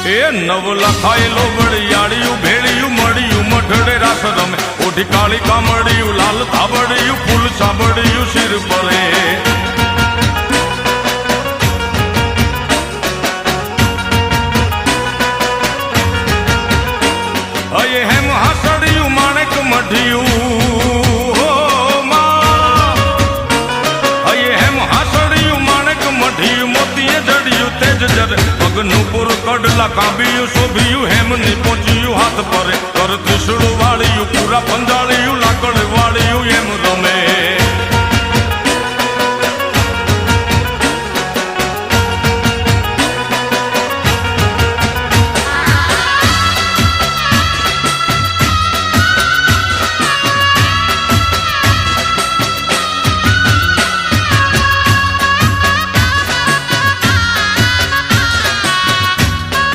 એ નવ લખાયેલો વડિયાળિયું ભેળિયું મળ્યું મઢડે રાસ રમે ઓઢી કાળી કામડિયું લાલ ધાબડિયું ફૂલ સાબડિયું શિર પરે અયે હેમ હાસડિયું માણેક મઢિયું પગનું પુર કડલા કાંબિયું શોભિયું હેમની પહોંચ્યું હાથ પરે કર ત્રિશુળ વાળિયું પૂરા પંજાળિયું